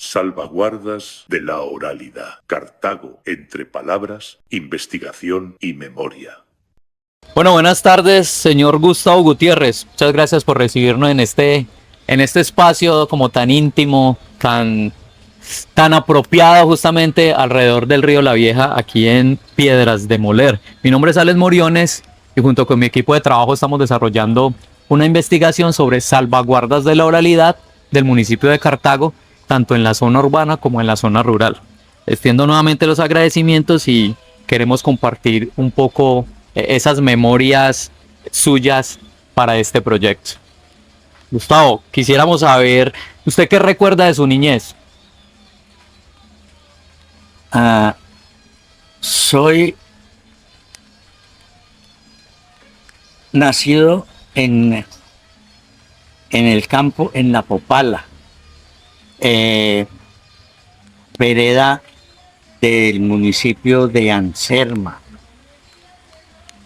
Salvaguardas de la oralidad. Cartago, entre palabras, investigación y memoria. Bueno, buenas tardes, señor Gustavo Gutiérrez. Muchas gracias por recibirnos en este espacio como tan íntimo, tan apropiado justamente alrededor del río La Vieja, aquí en Piedras de Moler. Mi nombre es Alex Moriones y junto con mi equipo de trabajo estamos desarrollando una investigación sobre salvaguardas de la oralidad del municipio de Cartago, tanto en la zona urbana como en la zona rural. Extiendo nuevamente los agradecimientos y queremos compartir un poco esas memorias suyas para este proyecto. Gustavo, quisiéramos saber, ¿usted qué recuerda de su niñez? Soy nacido en el campo, en La Popala, vereda del municipio de Anserma.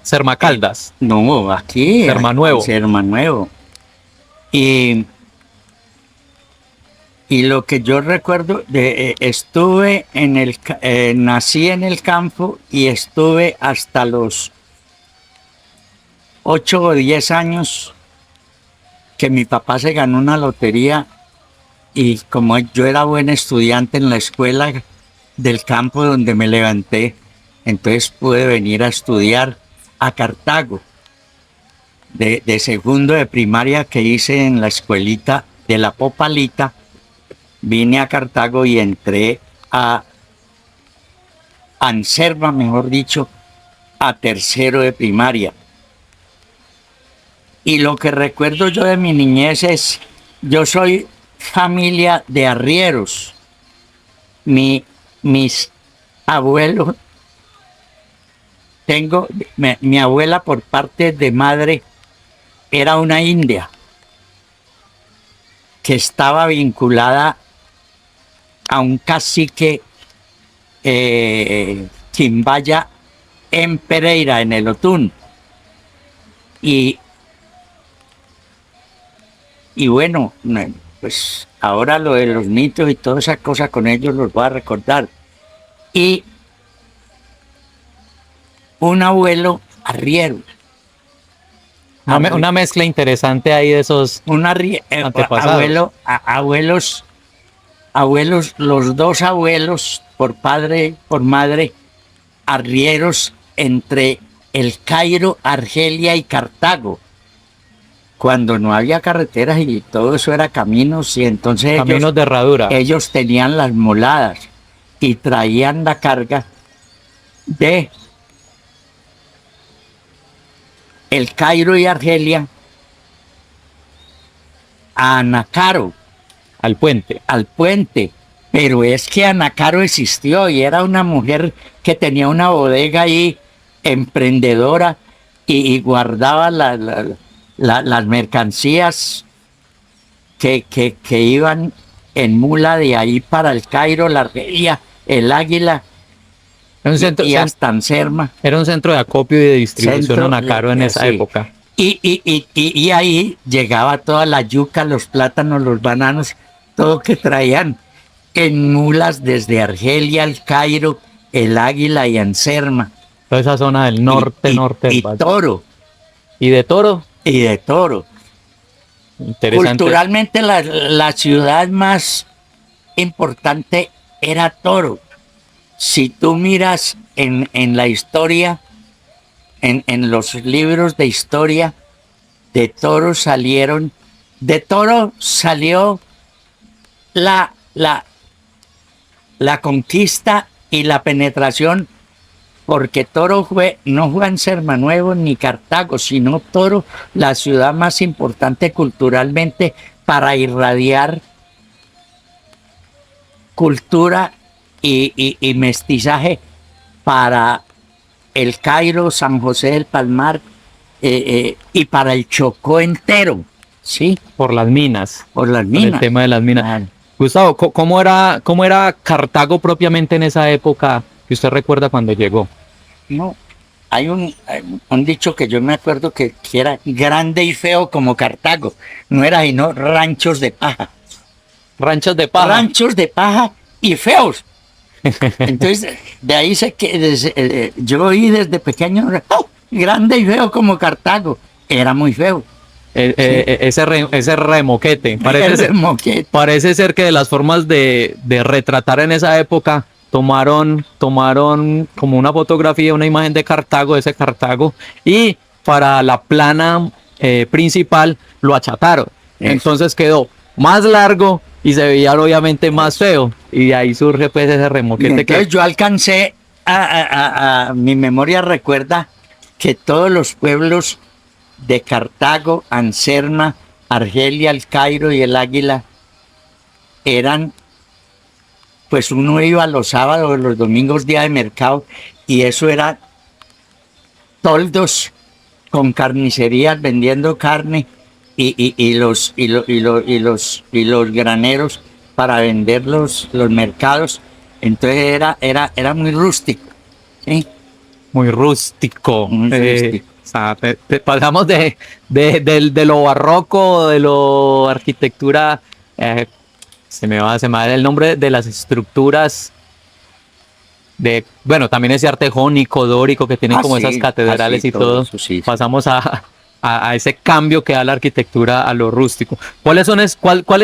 Serma Caldas. No, aquí. Serma Nuevo. Serma Nuevo. Y lo que yo recuerdo, estuve nací en el campo y estuve hasta los 8 o 10 años que mi papá se ganó una lotería y como yo era buen estudiante en la escuela del campo donde me levanté, entonces pude venir a estudiar a Cartago. De segundo de primaria que hice en la escuelita de La Popalita, vine a Cartago y entré a Anserma, mejor dicho, a tercero de primaria. Y lo que recuerdo yo de mi niñez es, yo soy familia de arrieros. Mis abuelos, mi abuela por parte de madre era una india que estaba vinculada a un cacique quimbaya en Pereira, en el Otún. Y bueno, pues ahora lo de los mitos y toda esa cosa con ellos los voy a recordar. Y un abuelo arriero. Una mezcla interesante ahí de esos antepasados. Abuelos, los dos abuelos, por padre, por madre, arrieros entre El Cairo, Argelia y Cartago. Cuando no había carreteras y todo eso era caminos, y entonces caminos de herradura. Ellos tenían las moladas y traían la carga de El Cairo y Argelia a Anacaro. Al puente. Pero es que Anacaro existió y era una mujer que tenía una bodega ahí, emprendedora, y guardaba las mercancías que iban en mula de ahí para El Cairo, la Argelia, el Águila y hasta Anserma. Era un centro de acopio y de distribución Anacaro en esa época. Y ahí llegaba toda la yuca, los plátanos, los bananos, todo que traían en mulas desde Argelia, El Cairo, el Águila y Anserma. Toda esa zona del norte del valle. Toro. ¿Y de Toro? Y de Toro. Interesante. Culturalmente la ciudad más importante era Toro. Si tú miras en la historia, en los libros de historia, de Toro salió la conquista y la penetración, porque Toro no fue Anserma Nuevo ni Cartago, sino Toro, la ciudad más importante culturalmente para irradiar cultura y mestizaje para El Cairo, San José del Palmar y para el Chocó entero, ¿sí? Por las minas. Por el tema de las minas. Gustavo, ¿cómo era Cartago propiamente en esa época que usted recuerda cuando llegó? No, hay un dicho que yo me acuerdo que era grande y feo como Cartago. No era sino ranchos de paja. Ranchos de paja. ranchos de paja y feos. Entonces, de ahí yo oí desde pequeño, ¡oh! Grande y feo como Cartago. Era muy feo. Ese remoquete. El moquete. Parece ser que de las formas de retratar en esa época tomaron como una fotografía, una imagen de Cartago, de ese Cartago, y para la plana principal lo achataron. Eso. Entonces quedó más largo y se veía obviamente más feo. Y de ahí surge pues ese Y remoquete entonces que... yo alcancé mi memoria recuerda que todos los pueblos de Cartago, Anserma, Argelia, el Cairo y el Águila eran, pues uno iba los sábados, los domingos, día de mercado, y eso era toldos con carnicerías vendiendo carne y los graneros para vender los mercados. Entonces era muy rústico, ¿sí? Muy rústico. Muy rústico. O sea, pasamos de lo barroco, de lo arquitectura, se me va el nombre de las estructuras bueno, también ese arte jónico, dórico, que tienen como Sí, esas catedrales sí, y todo. eso sí. Pasamos a ese cambio que da la arquitectura a lo rústico. ¿Cuáles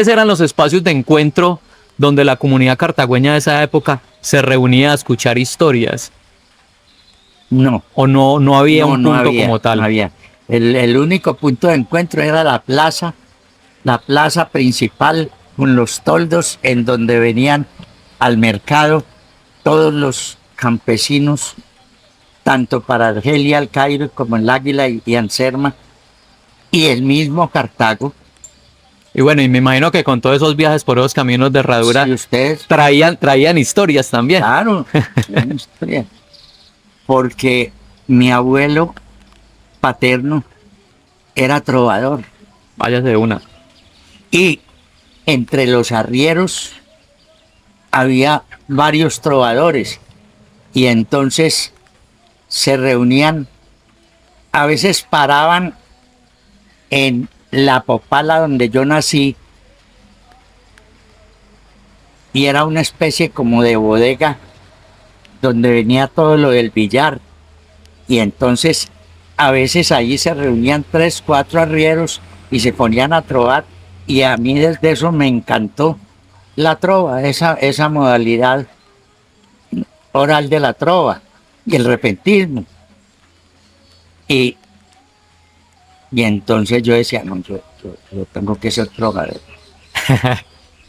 eran los espacios de encuentro donde la comunidad cartagüeña de esa época se reunía a escuchar historias? No. ¿O no había un no punto había, como tal? no había. El único punto de encuentro era la plaza principal con los toldos en donde venían al mercado todos los campesinos, tanto para Argelia, el Cairo, como el Águila y Anserma, y el mismo Cartago. Y bueno, y me imagino que con todos esos viajes por esos caminos de herradura Si ustedes, traían historias también. claro, una historia. Porque mi abuelo paterno era trovador. Váyase de una. Y entre los arrieros había varios trovadores. Y entonces se reunían, a veces paraban en la Popala donde yo nací. Y era una especie como de bodega donde venía todo lo del billar. Y entonces a veces allí se reunían 3, 4 arrieros y se ponían a trovar. Y a mí desde eso me encantó la trova, esa modalidad oral de la trova y el repentismo. Y entonces yo decía, no, yo tengo que ser trovador.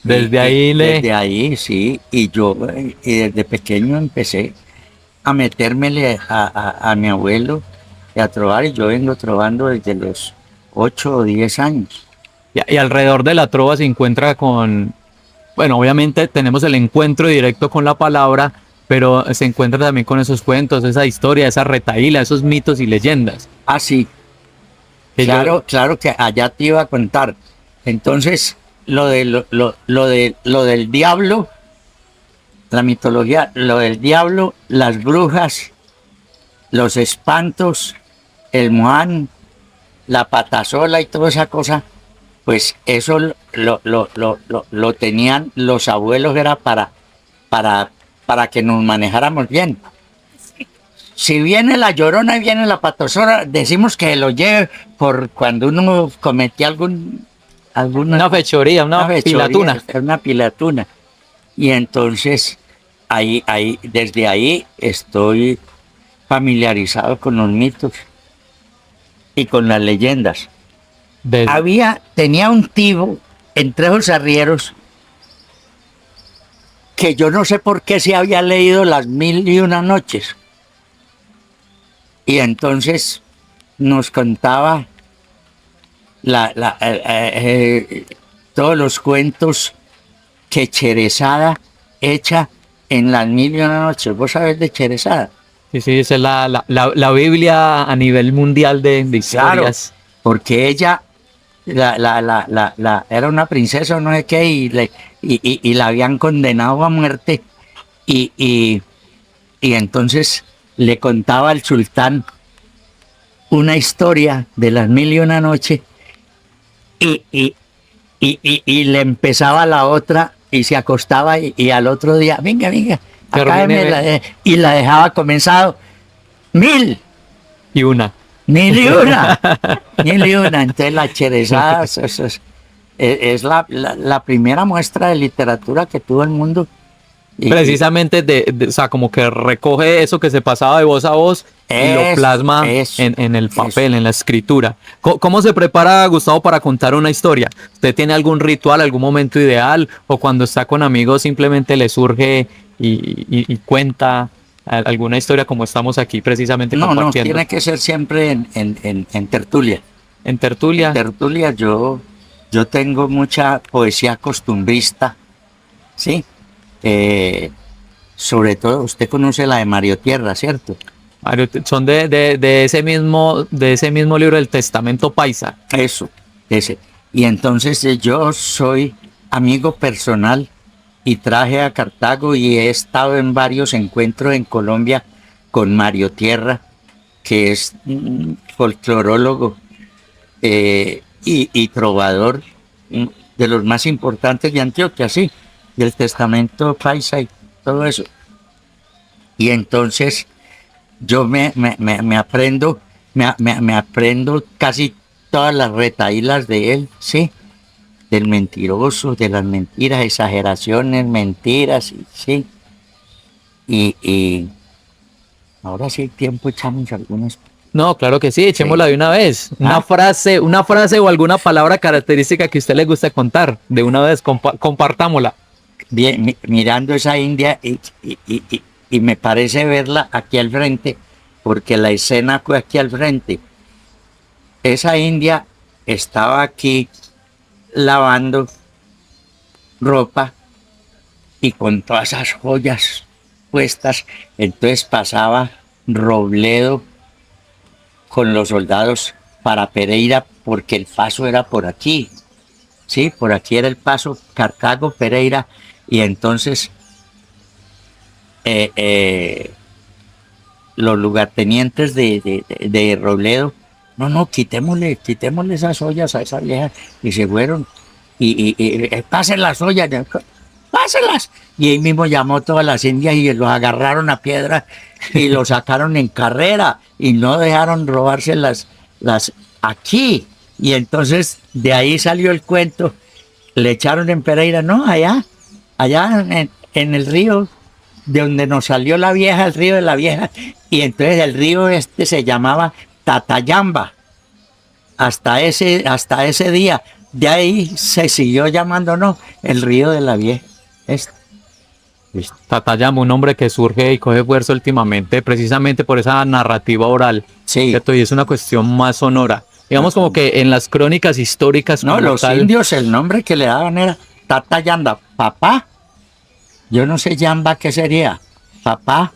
Desde ahí, sí, y desde pequeño empecé a metérmele a mi abuelo y a trovar, y yo vengo trovando desde los 8 o 10 años. Y alrededor de la trova se encuentra con, bueno, obviamente tenemos el encuentro directo con la palabra, pero se encuentra también con esos cuentos, esa historia, esa retahíla, esos mitos y leyendas. Ah, sí. Claro que allá te iba a contar. Entonces, lo del diablo, la mitología, lo del diablo, las brujas, los espantos, el moán, la patasola y toda esa cosa, pues eso lo tenían los abuelos, era para que nos manejáramos bien. Si viene la llorona y viene la patasola, decimos que lo lleve por cuando uno cometía alguna fechoría, una pilatuna. Una pilatuna. Y entonces, desde ahí estoy familiarizado con los mitos y con las leyendas. Tenía un tío entre esos arrieros que yo no sé por qué se había leído las 1001 noches. Y entonces nos contaba todos los cuentos que Cherezada echa en las 1001 noches. ¿Vos sabés de Cherezada? Sí, esa es la Biblia a nivel mundial de historias. Claro, porque ella era una princesa o no sé qué, y la habían condenado a muerte, y entonces le contaba al sultán una historia de las 1001 noches, y y le empezaba la otra y se acostaba y al otro día, venga, Termíneme. y la dejaba comenzado. 1000, Y una. mil y una, mil y una. Entonces la cherezada es la primera muestra de literatura que tuvo el mundo. Precisamente o sea, como que recoge eso que se pasaba de voz a voz y lo plasma en el papel, en la escritura. ¿Cómo se prepara Gustavo para contar una historia? ¿Usted tiene algún ritual, algún momento ideal? ¿O cuando está con amigos simplemente le surge y cuenta alguna historia como estamos aquí precisamente No, compartiendo? tiene que ser siempre en tertulia. En tertulia. En tertulia yo tengo mucha poesía costumbrista, ¿sí? Sobre todo, usted conoce la de Mario Tierra, ¿cierto? Son de ese mismo libro del Testamento Paisa. Eso, ese. Y entonces yo soy amigo personal y traje a Cartago y he estado en varios encuentros en Colombia con Mario Tierra, que es folclorólogo y trovador de los más importantes de Antioquia, sí, del Testamento Paisa y todo eso. Y entonces yo me aprendo, me aprendo casi todas las retahílas de él, sí, del mentiroso, de las mentiras, exageraciones, mentiras, sí. Y ahora sí hay tiempo, echamos algunas. No, claro que sí, echémosla de una vez. Una frase o alguna palabra característica que a usted le guste contar. De una vez, compartámosla. Bien, mirando esa India y me parece verla aquí al frente, porque la escena fue aquí al frente. Esa India estaba aquí lavando ropa y con todas esas joyas puestas, entonces pasaba Robledo con los soldados para Pereira porque el paso era por aquí, sí, por aquí era el paso Cartago, Pereira, y entonces los lugartenientes de Robledo, no, quitémosle esas ollas a esa vieja, y se fueron, y pasen las ollas, pásenlas, y ahí mismo llamó todas las indias y los agarraron a piedra y los sacaron en carrera y no dejaron robarse las aquí, y entonces de ahí salió el cuento, le echaron en Pereira, no, allá en el río de donde nos salió la vieja, el río de la vieja, y entonces el río este se llamaba Tatayamba, hasta ese día, de ahí se siguió llamando, no, el río de la vieja. Tatayama, un nombre que surge y coge fuerza últimamente, precisamente por esa narrativa oral, sí. ¿cierto? Y es una cuestión más sonora. Digamos como que en las crónicas históricas... No, los indios, el nombre que le daban era Tatayamba, papá. Yo no sé Yamba qué sería. Papá.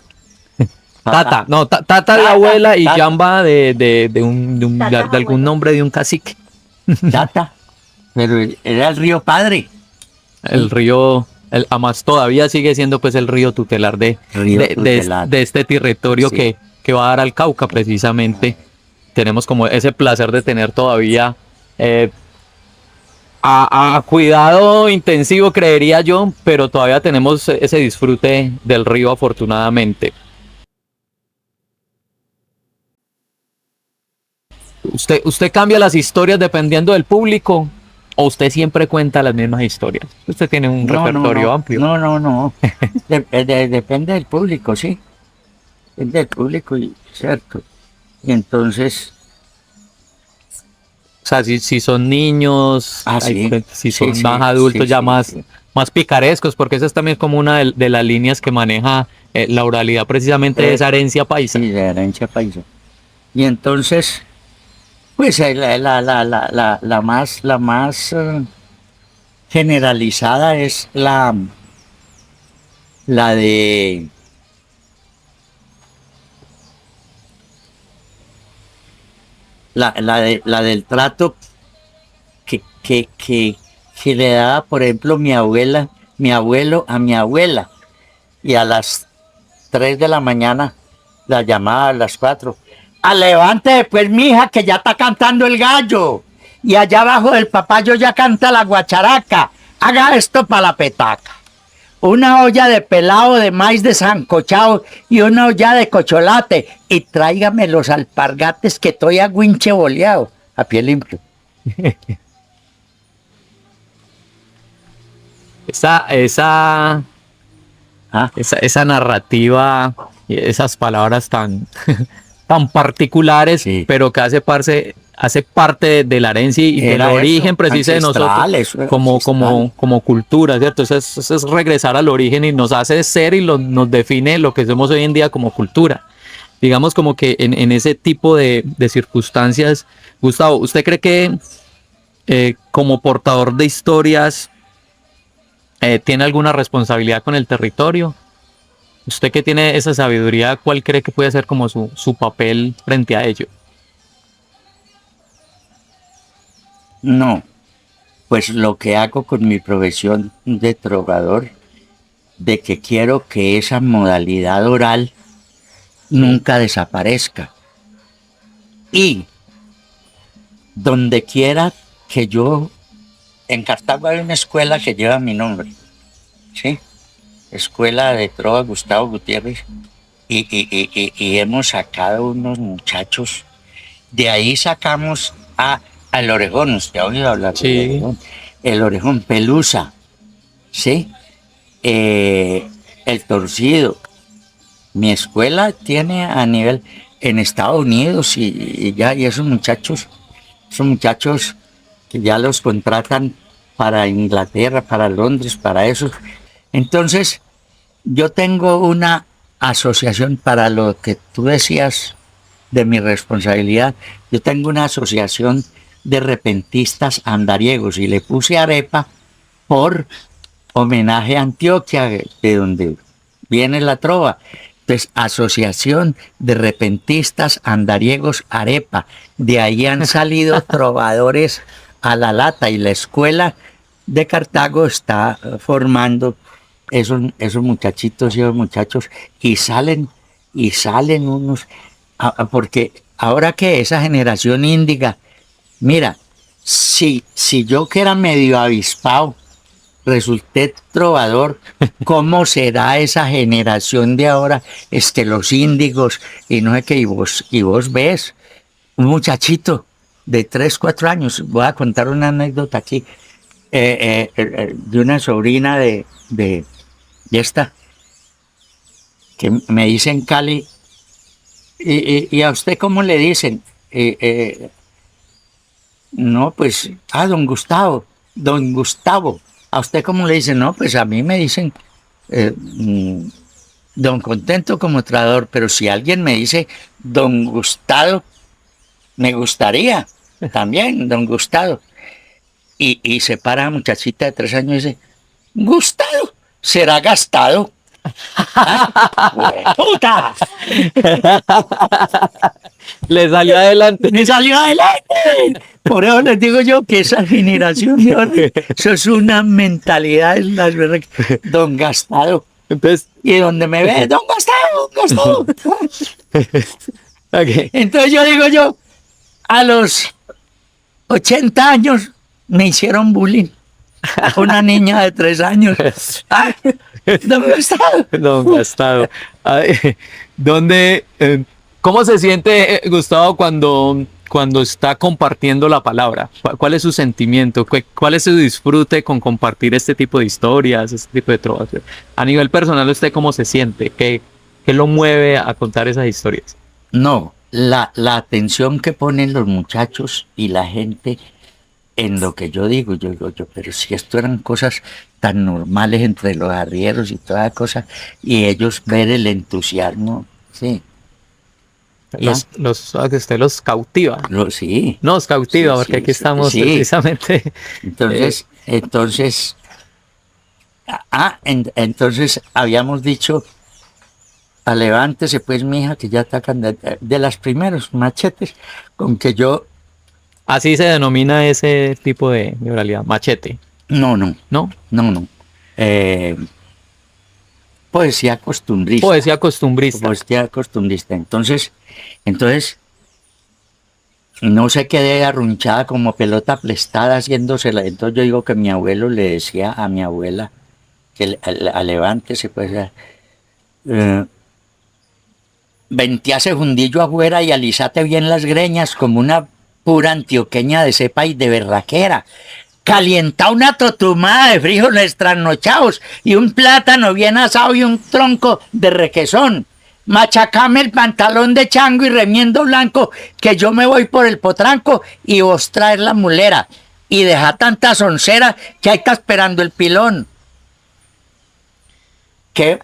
Tata, no, Tata es la abuela y Yamba de algún nombre de un cacique. Tata, pero era el río Padre. El río, además todavía sigue siendo pues el río tutelar de este territorio, sí, que va a dar al Cauca precisamente. Tenemos como ese placer de tener todavía a cuidado intensivo, creería yo, pero todavía tenemos ese disfrute del río afortunadamente. ¿Usted cambia las historias dependiendo del público o usted siempre cuenta las mismas historias? Usted tiene un repertorio amplio. No. Depende del público, sí. Depende del público, cierto. Y entonces... O sea, si son niños, sí, si son más adultos, ya más picarescos, porque esa es también como una de las líneas que maneja la oralidad, precisamente de esa herencia paisa. Sí, de herencia paisa. Y entonces, pues la más generalizada es la de la del trato que le daba, por ejemplo, mi abuelo a mi abuela, y a las 3 de la mañana la llamaba a las 4. ¡A levante pues, mija, que ya está cantando el gallo! y allá abajo del papayo ya canta la guacharaca. Haga esto para la petaca. Una olla de pelado de maíz desancochado y una olla de cocholate. Y tráigame los alpargates que estoy a guinche boleado, a pie limpio. Esa ¿Ah? esa narrativa, y esas palabras tan, tan particulares, Sí. pero que hace parte de la herencia y del Era origen eso, preciso de ancestral, nosotros eso era como, ancestral. como cultura, ¿cierto? Eso es regresar al origen y nos hace ser y nos define lo que somos hoy en día como cultura. Digamos como que en ese tipo de circunstancias, Gustavo, ¿usted cree que como portador de historias tiene alguna responsabilidad con el territorio? Usted que tiene esa sabiduría, ¿cuál cree que puede ser como su papel frente a ello? No, pues lo que hago con mi profesión de trovador, de que quiero que esa modalidad oral nunca desaparezca. Y donde quiera que yo, en Cartago hay una escuela que lleva mi nombre, ¿sí? Escuela de Trova Gustavo Gutiérrez, y hemos sacado unos muchachos. De ahí sacamos al orejón, usted ha oído hablar del Sí. orejón. El orejón pelusa, ¿sí? El torcido. Mi escuela tiene a nivel en Estados Unidos y esos muchachos que ya los contratan para Inglaterra, para Londres, para eso. Entonces, yo tengo una asociación para lo que tú decías de mi responsabilidad. Yo tengo una asociación de repentistas andariegos y le puse arepa por homenaje a Antioquia, de donde viene la trova. Entonces, Asociación de Repentistas Andariegos Arepa. De ahí han salido trovadores a la lata y la escuela de Cartago está formando esos muchachitos y esos muchachos y salen unos, porque ahora que esa generación índiga, mira, si yo que era medio avispado, resulté trovador, ¿cómo será esa generación de ahora? Los índigos, y no sé qué, y vos ves, un muchachito de 3, 4 años, voy a contar una anécdota aquí, de una sobrina de esta, que me dicen Cali, y a usted cómo le dicen, no, pues, don Gustavo, ¿a usted cómo le dicen? No, pues a mí me dicen don Contento como trador, pero si alguien me dice don Gustavo, me gustaría también, don Gustavo. Y se para la muchachita de 3 años y dice, Gustavo, ¿será gastado? ¡Ah, ¡puta! Le salió adelante. ¡Me salió adelante! Por eso les digo yo que esa generación de ahora, eso es una mentalidad, es la verdad, don Gastado. Entonces, Y donde me ve, don Gastado, don Gastado. ok. Entonces yo, a los 80 años me hicieron bullying. A una niña de 3 años. ¡Ay, don Gastado! Don Gastado. Ay, ¿cómo se siente Gustavo cuando está compartiendo la palabra? ¿Cuál es su sentimiento? ¿Cuál es su disfrute con compartir este tipo de historias, este tipo de trovas? A nivel personal, ¿usted cómo se siente? ¿Qué lo mueve a contar esas historias? No, la atención que ponen los muchachos y la gente en lo que yo digo, pero si esto eran cosas tan normales entre los arrieros y toda cosa, y ellos ver el entusiasmo, sí. Usted los cautiva. Sí. Nos cautiva, Sí, porque sí, aquí sí, estamos sí. precisamente. Entonces, entonces habíamos dicho, levántese pues, mija, que ya atacan de las primeros machetes, con que yo, Así se denomina ese tipo de oralidad, machete, no, ¿no? Poesía costumbrista. Poesía costumbrista. Poesía costumbrista. Entonces, no se quede arrunchada como pelota prestada haciéndosela. Entonces yo digo que mi abuelo le decía a mi abuela que levántese, pues, ventíase fundillo afuera y alisate bien las greñas como una pura antioqueña de cepa y de berraquera. Calienta una totumada de frijoles trasnochados y un plátano bien asado y un tronco de requesón. Machacame el pantalón de chango y remiendo blanco, que yo me voy por el potranco y vos traer la mulera. Y deja tanta soncera que ahí está esperando el pilón. ¿Qué?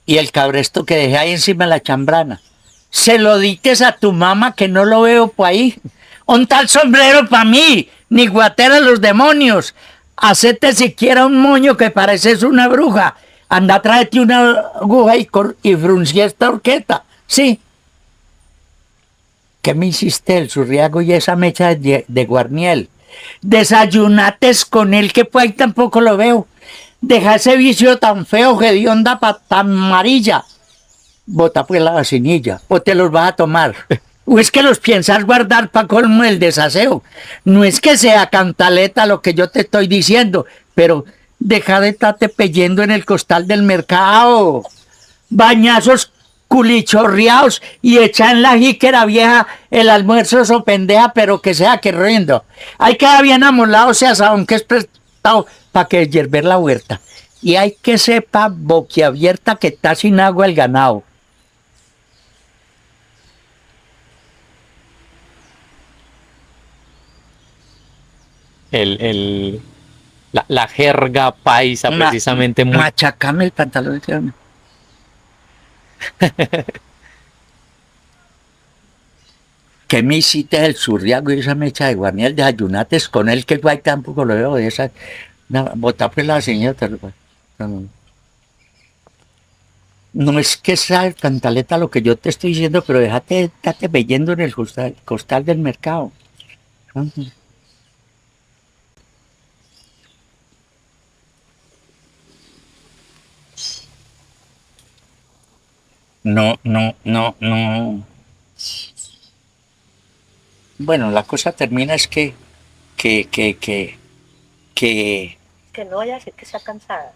Y el cabresto que dejé ahí encima de la chambrana. Se lo dites a tu mamá que no lo veo por ahí. Un tal sombrero para mí, ni guatera los demonios. Hacete siquiera un moño que pareces una bruja. Anda, tráete una aguja y fruncí esta horqueta. Sí. ¿Qué me hiciste el surriago y esa mecha de guarniel? Desayunates con él que pues ahí tampoco lo veo. Deja ese vicio tan feo, hedionda, tan amarilla. Bota pues la vacinilla, o te los vas a tomar. ¿O es que los piensas guardar para colmo el desaseo? No es que sea cantaleta lo que yo te estoy diciendo, pero deja de estarte peyendo en el costal del mercado. Bañazos culichorreados y echa en la jíquera vieja el almuerzo so pendeja, pero que sea que rindo. Hay que bien amolado, sea sabón que es prestado para que hierver la huerta. Y hay que sepa boquiabierta que está sin agua el ganado. La jerga paisa, precisamente. Machacame el pantalón. ¿Qué me hiciste del surriago y esa mecha de guarniel de ayunates con él que guay tampoco lo veo de esa? No, bota pues la señora. No es que sea cantaleta lo que yo te estoy diciendo, pero déjate leyendo en el costal del mercado. No. Bueno, la cosa termina es que no vaya a decir que sea cansada.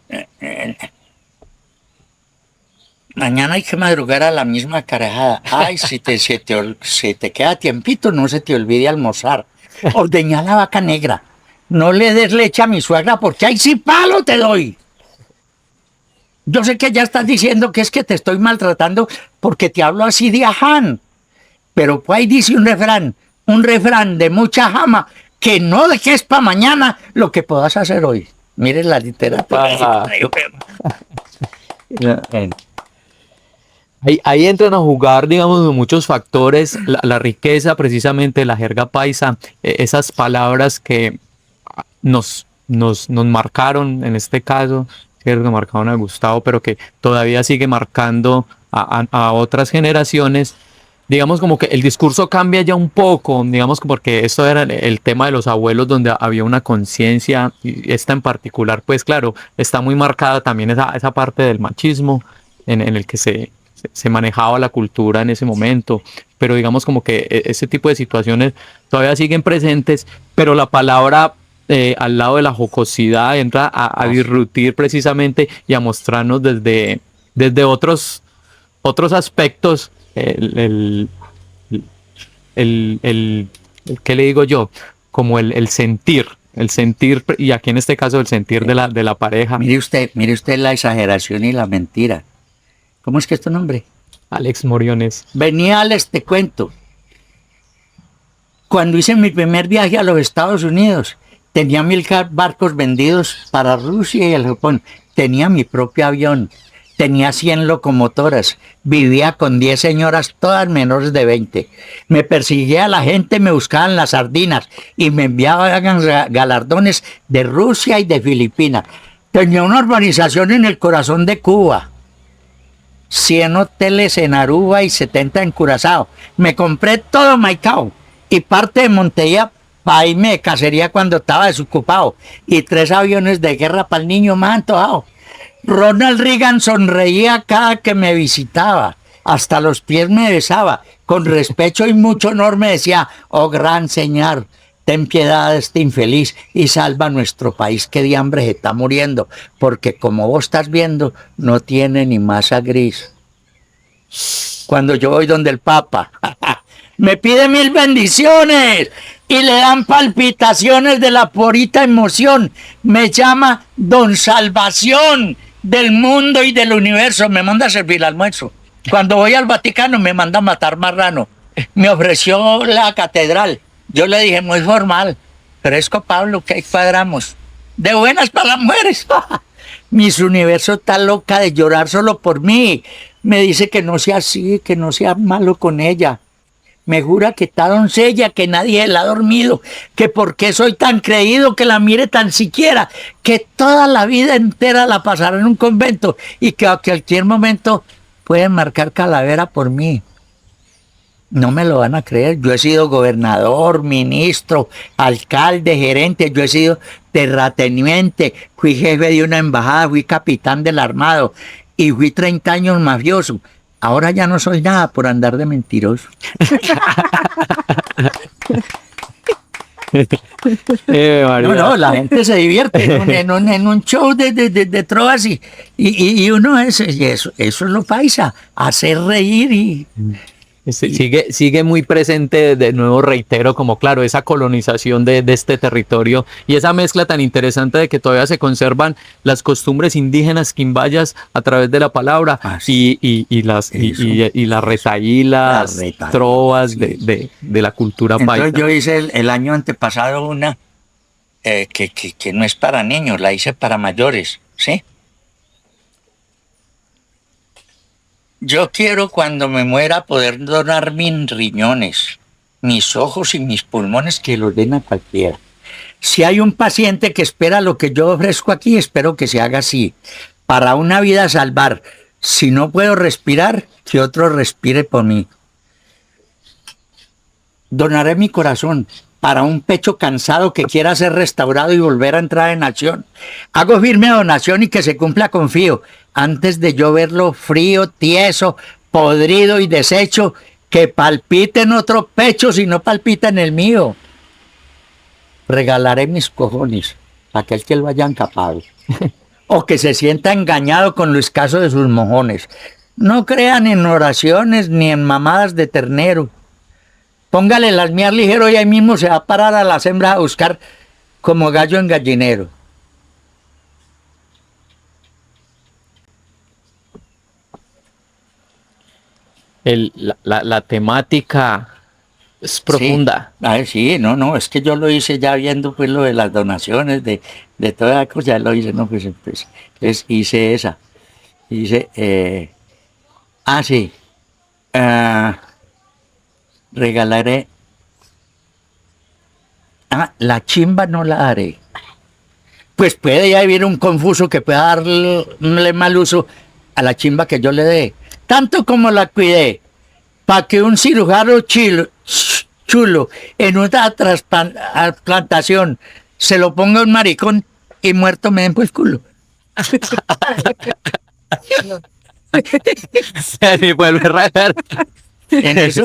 Mañana hay que madrugar a la misma carajada. Ay, si te queda tiempito, no se te olvide almorzar. Ordeña la vaca negra. No le des leche a mi suegra porque ahí sí palo te doy. Yo sé que ya estás diciendo que es que te estoy maltratando porque te hablo así de aján. Pero pues ahí dice un refrán de mucha jama, que no dejes para mañana lo que puedas hacer hoy. Miren la literatura. Ahí entran a jugar, digamos, muchos factores, la riqueza precisamente de la jerga paisa, esas palabras que nos marcaron, en este caso, que marcaron a Gustavo, pero que todavía sigue marcando a otras generaciones. Digamos como que el discurso cambia ya un poco, digamos porque esto era el tema de los abuelos donde había una conciencia, y esta en particular, pues claro, está muy marcada también esa parte del machismo en el que se manejaba la cultura en ese momento, pero digamos como que ese tipo de situaciones todavía siguen presentes, pero la palabra al lado de la jocosidad entra a disrutir precisamente y a mostrarnos desde otros aspectos ¿qué le digo yo? Como el sentir, y aquí en este caso el sentir de la pareja. Mire usted la exageración y la mentira. ¿Cómo es que es tu nombre? Alex Moriones. Venía, Alex, te cuento. Cuando hice mi primer viaje a los Estados Unidos, tenía 1000 barcos vendidos para Rusia y el Japón. Tenía mi propio avión. Tenía 100 locomotoras, vivía con 10 señoras, todas menores de 20. Me perseguía a la gente, me buscaban las sardinas y me enviaban galardones de Rusia y de Filipinas. Tenía una urbanización en el corazón de Cuba, 100 hoteles en Aruba y 70 en Curazao. Me compré todo Maicao y parte de Montería para irme de cacería cuando estaba desocupado y 3 aviones de guerra para el niño más antojado. Ronald Reagan sonreía cada que me visitaba. hasta los pies me besaba, con respeto y mucho honor me decía, oh gran señor, ten piedad de este infeliz y salva nuestro país que de hambre se está muriendo, porque como vos estás viendo, no tiene ni masa gris. Cuando yo voy donde el Papa, me pide 1000 bendiciones y le dan palpitaciones de la purita emoción. Me llama Don Salvación del mundo y del universo. Me manda a servir el almuerzo. Cuando voy al Vaticano me manda a matar marrano. Me ofreció la catedral. Yo le dije muy formal, Fresco Pablo, que ahí cuadramos. De buenas para las mujeres. Miss Universo está loca de llorar solo por mí. Me dice que no sea así, que no sea malo con ella. Me jura que está doncella, que nadie la ha dormido, que por qué soy tan creído que la mire tan siquiera, que toda la vida entera la pasará en un convento y que a cualquier momento pueden marcar calavera por mí. No me lo van a creer. Yo he sido gobernador, ministro, alcalde, gerente, yo he sido terrateniente, fui jefe de una embajada, fui capitán del armado y fui 30 años mafioso. Ahora ya no soy nada por andar de mentiroso. No, la gente se divierte en un show de trovas y uno eso es lo paisa, hacer reír y... Sigue muy presente, de nuevo reitero, como claro, esa colonización de este territorio y esa mezcla tan interesante de que todavía se conservan las costumbres indígenas quimbayas a través de la palabra y las retaílas, trovas de la cultura paisa. Entonces yo hice el año antepasado una que no es para niños, la hice para mayores, ¿sí? Yo quiero cuando me muera poder donar mis riñones, mis ojos y mis pulmones, que los den a cualquiera. Si hay un paciente que espera lo que yo ofrezco aquí, espero que se haga así. Para una vida salvar. Si no puedo respirar, que otro respire por mí. Donaré mi corazón para un pecho cansado que quiera ser restaurado y volver a entrar en acción. Hago firme donación y que se cumpla, confío. Antes de yo verlo frío, tieso, podrido y deshecho, que palpite en otro pecho si no palpita en el mío. Regalaré mis cojones a aquel que lo haya encapado o que se sienta engañado con lo escaso de sus mojones. No crean en oraciones ni en mamadas de ternero. Póngale las mías ligero y ahí mismo se va a parar a las hembras a buscar como gallo en gallinero. La temática es profunda. Sí, sí, no, es que yo lo hice ya viendo pues lo de las donaciones, de toda la cosa, ya lo hice, no, pues hice esa. Hice, sí, regalaré, la chimba no la haré. Pues puede ya haber un confuso que pueda darle mal uso a la chimba que yo le dé. Tanto como la cuidé, para que un cirujano chulo en una trasplantación se lo ponga un maricón y muerto me den por el culo. Se vuelve raro. En eso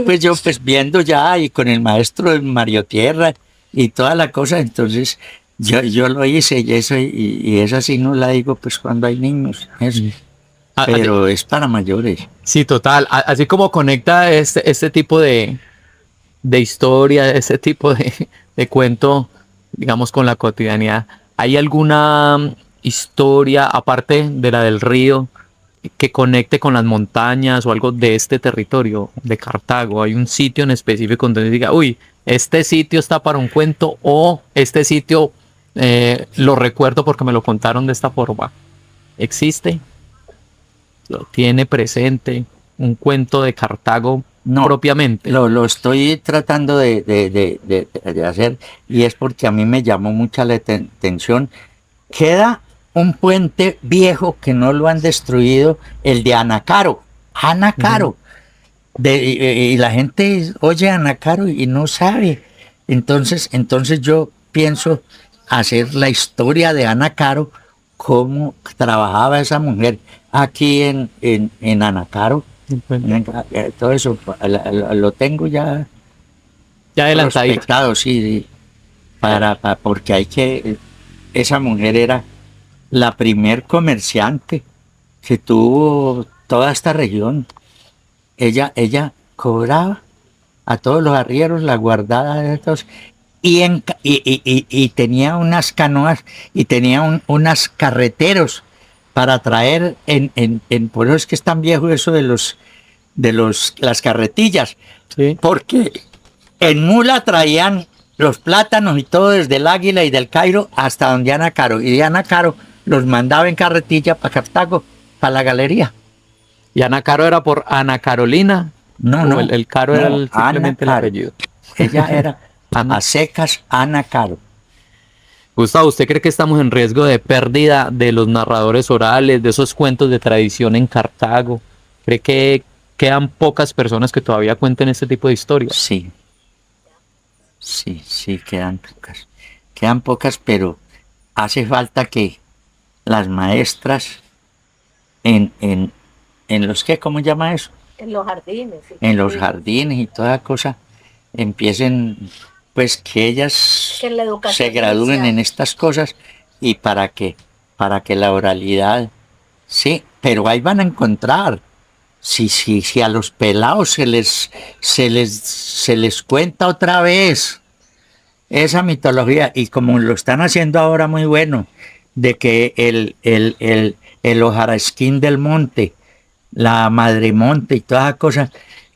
pues yo pues viendo ya y con el maestro Mario Tierra y toda la cosa, entonces yo lo hice y eso y esa sí no la digo pues cuando hay niños, eso. Pero es para mayores. Sí, total. Así como conecta este tipo de historia, este tipo de cuento, digamos, con la cotidianidad. ¿Hay alguna historia, aparte de la del río, que conecte con las montañas o algo de este territorio, de Cartago? ¿Hay un sitio en específico donde diga, uy, este sitio está para un cuento o este sitio lo recuerdo porque me lo contaron de esta forma? ¿Existe? ¿Lo tiene presente un cuento de Cartago propiamente? Lo estoy tratando de hacer y es porque a mí me llamó mucha la atención. Queda un puente viejo que no lo han destruido, el de Anacaro. Anacaro. Y la gente oye Anacaro y no sabe. Entonces yo pienso hacer la historia de Anacaro cómo trabajaba esa mujer aquí en Anacaro. Todo eso lo tengo ya Ya adelantadito. prospectado, sí, sí, porque hay que, esa mujer era la primer comerciante que tuvo toda esta región. Ella cobraba a todos los arrieros la guardada de estos y tenía unas canoas y tenía unas carreteros para traer por eso es que es tan viejo eso las carretillas, Sí. porque en mula traían los plátanos y todo desde el Águila y del Cairo hasta donde Anacaro, y de Anacaro los mandaba en carretilla para Cartago, para la galería. ¿Y Ana Caro era por Ana Carolina? No, ¿O no. el Caro no, era simplemente el Ana Caro. apellido? Ella era Ana. a secas Ana Caro. Gustavo, ¿usted cree que estamos en riesgo de pérdida de los narradores orales, de esos cuentos de tradición en Cartago? ¿Cree que quedan pocas personas que todavía cuenten este tipo de historias? Sí. Sí, quedan pocas. Quedan pocas, pero hace falta que las maestras en los que, ¿cómo se llama eso? En los jardines. Sí. En los jardines y toda cosa, empiecen, pues que ellas Que en la educación se gradúen inicial. en estas cosas y para que la oralidad, sí, pero ahí van a encontrar. Si a los pelados se les cuenta otra vez esa mitología, y como lo están haciendo ahora muy bueno, de que el hojarasquín del monte, la madre monte y todas esas cosas,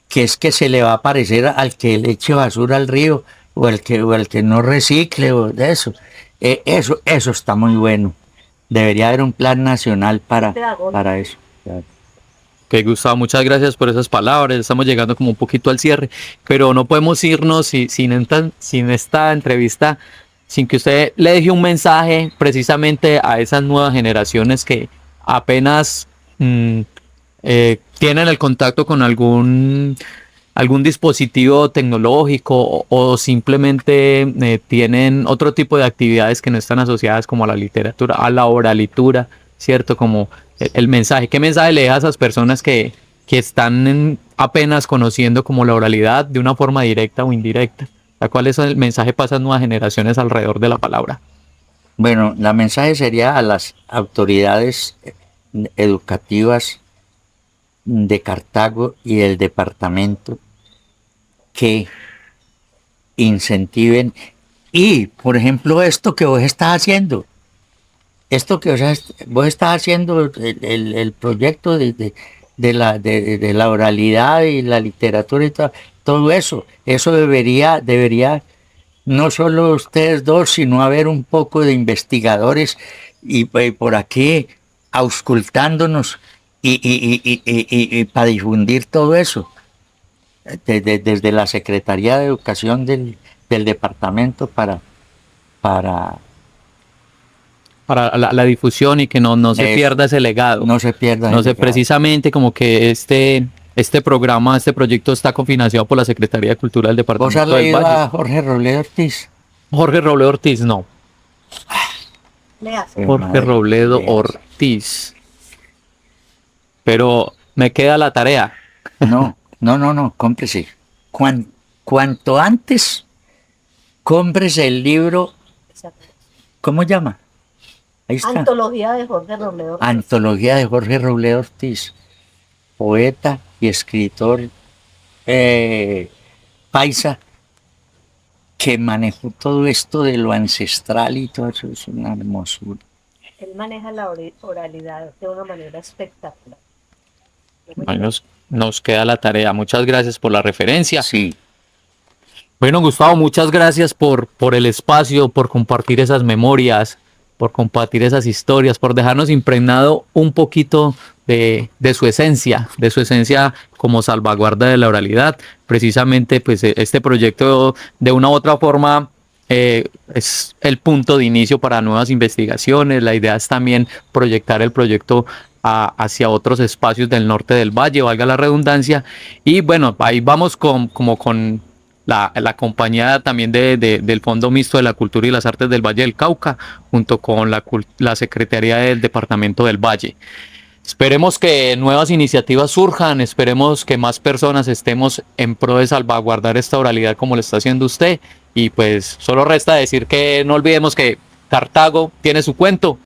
que es que se le va a parecer al que le eche basura al río, o el que no recicle, o de eso. Eso está muy bueno. Debería haber un plan nacional para eso. Ok, Gustavo, muchas gracias por esas palabras. Estamos llegando como un poquito al cierre, pero no podemos irnos sin esta entrevista, sin que usted le deje un mensaje precisamente a esas nuevas generaciones que apenas tienen el contacto con algún dispositivo tecnológico o simplemente tienen otro tipo de actividades que no están asociadas como a la literatura, a la oralitura, ¿cierto? Como el mensaje. ¿Qué mensaje le deja a esas personas que están apenas conociendo como la oralidad de una forma directa o indirecta? ¿Cuál es el mensaje para esas nuevas generaciones alrededor de la palabra? Bueno, la mensaje sería a las autoridades educativas de Cartago y del departamento que incentiven y, por ejemplo, esto que vos estás haciendo, vos estás haciendo el proyecto de la oralidad y la literatura y todo eso debería no solo ustedes dos, sino haber un poco de investigadores y por aquí auscultándonos y para difundir todo eso desde la Secretaría de Educación del departamento para la difusión y que no se pierda ese legado. No se pierda. No sé, precisamente como que este programa, este proyecto está cofinanciado por la Secretaría de Cultura del Departamento del Valle. ¿Vos has leído a Jorge Robledo Ortiz? Jorge Robledo Ortiz, no. Jorge Robledo Ortiz. Pero me queda la tarea. No, cómprese. Cuanto antes, cómprese el libro. ¿Cómo llama? Ahí está. Antología de Jorge Robledo Ortiz. Antología de Jorge Robledo Ortiz, poeta y escritor paisa, que manejó todo esto de lo ancestral y todo eso, es una hermosura. Él maneja la oralidad de una manera espectacular. Nos queda la tarea. Muchas gracias por la referencia. Sí. Bueno, Gustavo, muchas gracias por el espacio, por compartir esas memorias, por compartir esas historias, por dejarnos impregnado un poquito de su esencia como salvaguarda de la oralidad. Precisamente, pues este proyecto de una u otra forma es el punto de inicio para nuevas investigaciones. La idea es también proyectar el proyecto hacia otros espacios del norte del valle, valga la redundancia. Y bueno, ahí vamos con la compañía también del Fondo Mixto de la Cultura y las Artes del Valle del Cauca, junto con la Secretaría del Departamento del Valle. Esperemos que nuevas iniciativas surjan, esperemos que más personas estemos en pro de salvaguardar esta oralidad como lo está haciendo usted, y pues solo resta decir que no olvidemos que Cartago tiene su cuento